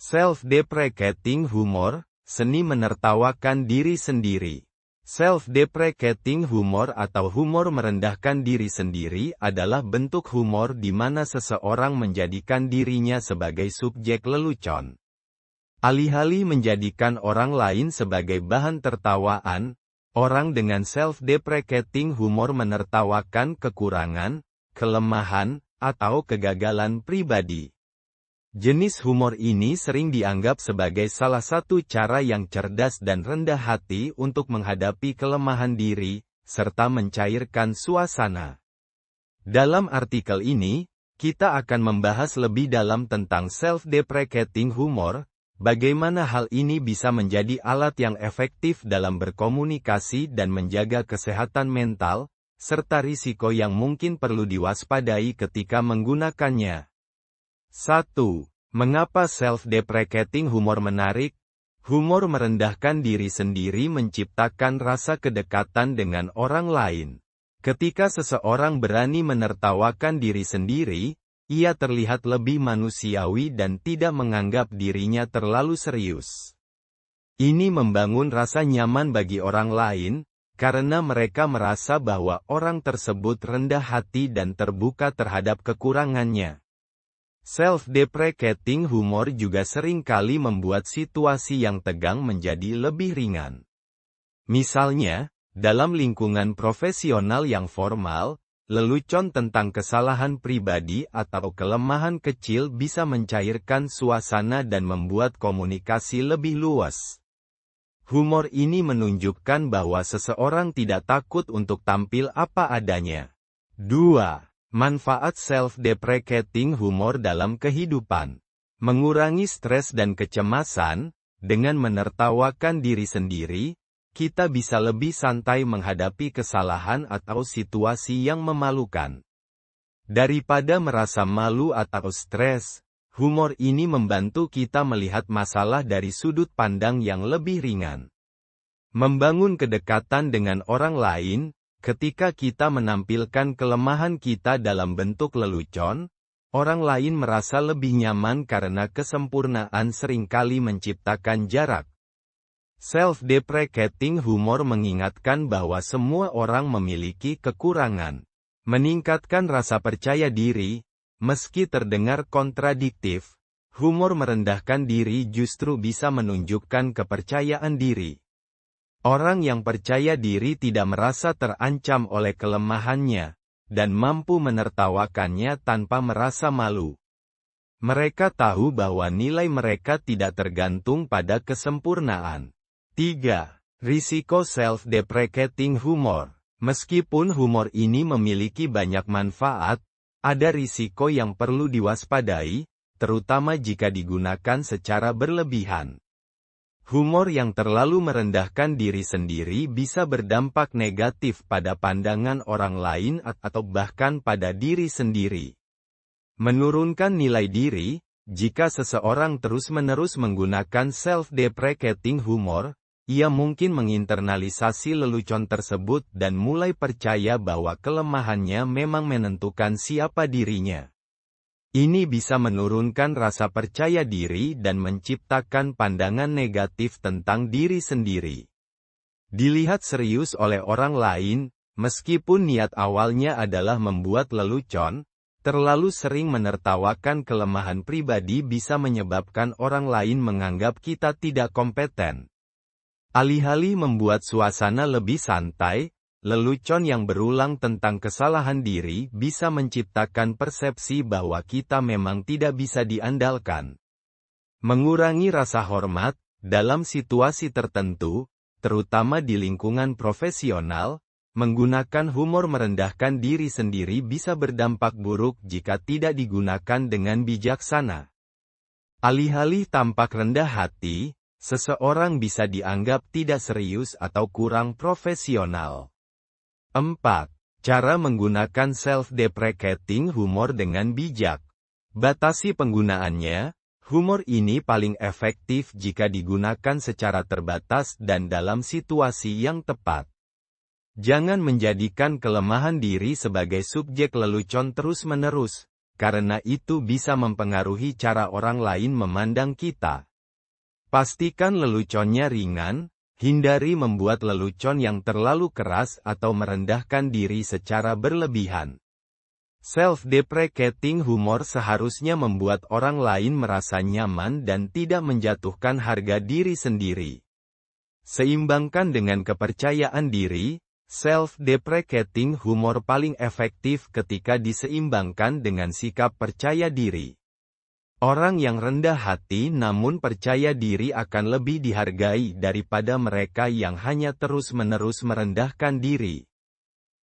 Self-deprecating humor, seni menertawakan diri sendiri. Self-deprecating humor atau humor merendahkan diri sendiri adalah bentuk humor di mana seseorang menjadikan dirinya sebagai subjek lelucon. Alih-alih menjadikan orang lain sebagai bahan tertawaan, orang dengan self-deprecating humor menertawakan kekurangan, kelemahan, atau kegagalan pribadi. Jenis humor ini sering dianggap sebagai salah satu cara yang cerdas dan rendah hati untuk menghadapi kelemahan diri, serta mencairkan suasana. Dalam artikel ini, kita akan membahas lebih dalam tentang self-deprecating humor, bagaimana hal ini bisa menjadi alat yang efektif dalam berkomunikasi dan menjaga kesehatan mental, serta risiko yang mungkin perlu diwaspadai ketika menggunakannya. 1. Mengapa self-deprecating humor menarik? Humor merendahkan diri sendiri menciptakan rasa kedekatan dengan orang lain. Ketika seseorang berani menertawakan diri sendiri, ia terlihat lebih manusiawi dan tidak menganggap dirinya terlalu serius. Ini membangun rasa nyaman bagi orang lain, karena mereka merasa bahwa orang tersebut rendah hati dan terbuka terhadap kekurangannya. Self-deprecating humor juga sering kali membuat situasi yang tegang menjadi lebih ringan. Misalnya, dalam lingkungan profesional yang formal, lelucon tentang kesalahan pribadi atau kelemahan kecil bisa mencairkan suasana dan membuat komunikasi lebih luas. Humor ini menunjukkan bahwa seseorang tidak takut untuk tampil apa adanya. 2. Manfaat self-deprecating humor dalam kehidupan. Mengurangi stres dan kecemasan, dengan menertawakan diri sendiri, kita bisa lebih santai menghadapi kesalahan atau situasi yang memalukan. Daripada merasa malu atau stres, humor ini membantu kita melihat masalah dari sudut pandang yang lebih ringan. Membangun kedekatan dengan orang lain. Ketika kita menampilkan kelemahan kita dalam bentuk lelucon, orang lain merasa lebih nyaman karena kesempurnaan seringkali menciptakan jarak. Self-deprecating humor mengingatkan bahwa semua orang memiliki kekurangan. Meningkatkan rasa percaya diri, meski terdengar kontradiktif, humor merendahkan diri justru bisa menunjukkan kepercayaan diri. Orang yang percaya diri tidak merasa terancam oleh kelemahannya, dan mampu menertawakannya tanpa merasa malu. Mereka tahu bahwa nilai mereka tidak tergantung pada kesempurnaan. 3. Risiko self-deprecating humor. Meskipun humor ini memiliki banyak manfaat, ada risiko yang perlu diwaspadai, terutama jika digunakan secara berlebihan. Humor yang terlalu merendahkan diri sendiri bisa berdampak negatif pada pandangan orang lain atau bahkan pada diri sendiri. Menurunkan nilai diri, jika seseorang terus-menerus menggunakan self-deprecating humor, ia mungkin menginternalisasi lelucon tersebut dan mulai percaya bahwa kelemahannya memang menentukan siapa dirinya. Ini bisa menurunkan rasa percaya diri dan menciptakan pandangan negatif tentang diri sendiri. Dilihat serius oleh orang lain, meskipun niat awalnya adalah membuat lelucon, terlalu sering menertawakan kelemahan pribadi bisa menyebabkan orang lain menganggap kita tidak kompeten. Alih-alih membuat suasana lebih santai, lelucon yang berulang tentang kesalahan diri bisa menciptakan persepsi bahwa kita memang tidak bisa diandalkan. Mengurangi rasa hormat, dalam situasi tertentu, terutama di lingkungan profesional, menggunakan humor merendahkan diri sendiri bisa berdampak buruk jika tidak digunakan dengan bijaksana. Alih-alih tampak rendah hati, seseorang bisa dianggap tidak serius atau kurang profesional. 4. Cara menggunakan self-deprecating humor dengan bijak. Batasi penggunaannya. Humor ini paling efektif jika digunakan secara terbatas dan dalam situasi yang tepat. Jangan menjadikan kelemahan diri sebagai subjek lelucon terus-menerus, karena itu bisa mempengaruhi cara orang lain memandang kita. Pastikan leluconnya ringan, hindari membuat lelucon yang terlalu keras atau merendahkan diri secara berlebihan. Self-deprecating humor seharusnya membuat orang lain merasa nyaman dan tidak menjatuhkan harga diri sendiri. Seimbangkan dengan kepercayaan diri, self-deprecating humor paling efektif ketika diseimbangkan dengan sikap percaya diri. Orang yang rendah hati namun percaya diri akan lebih dihargai daripada mereka yang hanya terus-menerus merendahkan diri.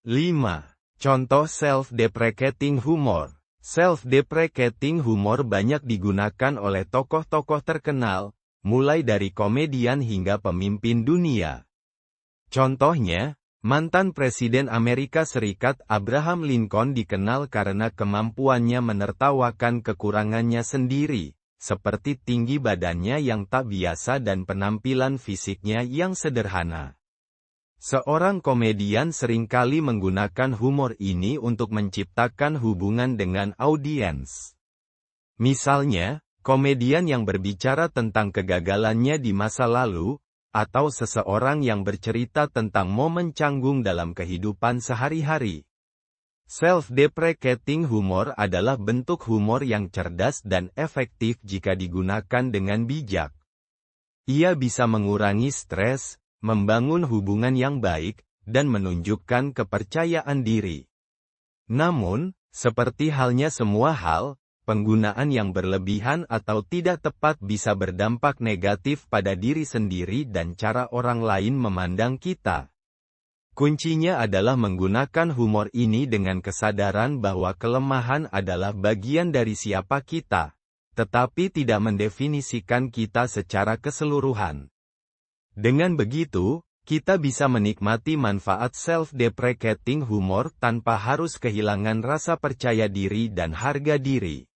5. Contoh self-deprecating humor. Self-deprecating humor banyak digunakan oleh tokoh-tokoh terkenal, mulai dari komedian hingga pemimpin dunia. Contohnya, mantan Presiden Amerika Serikat Abraham Lincoln dikenal karena kemampuannya menertawakan kekurangannya sendiri, seperti tinggi badannya yang tak biasa dan penampilan fisiknya yang sederhana. Seorang komedian seringkali menggunakan humor ini untuk menciptakan hubungan dengan audiens. Misalnya, komedian yang berbicara tentang kegagalannya di masa lalu, atau seseorang yang bercerita tentang momen canggung dalam kehidupan sehari-hari. Self-deprecating humor adalah bentuk humor yang cerdas dan efektif jika digunakan dengan bijak. Ia bisa mengurangi stres, membangun hubungan yang baik, dan menunjukkan kepercayaan diri. Namun, seperti halnya semua hal, penggunaan yang berlebihan atau tidak tepat bisa berdampak negatif pada diri sendiri dan cara orang lain memandang kita. Kuncinya adalah menggunakan humor ini dengan kesadaran bahwa kelemahan adalah bagian dari siapa kita, tetapi tidak mendefinisikan kita secara keseluruhan. Dengan begitu, kita bisa menikmati manfaat self-deprecating humor tanpa harus kehilangan rasa percaya diri dan harga diri.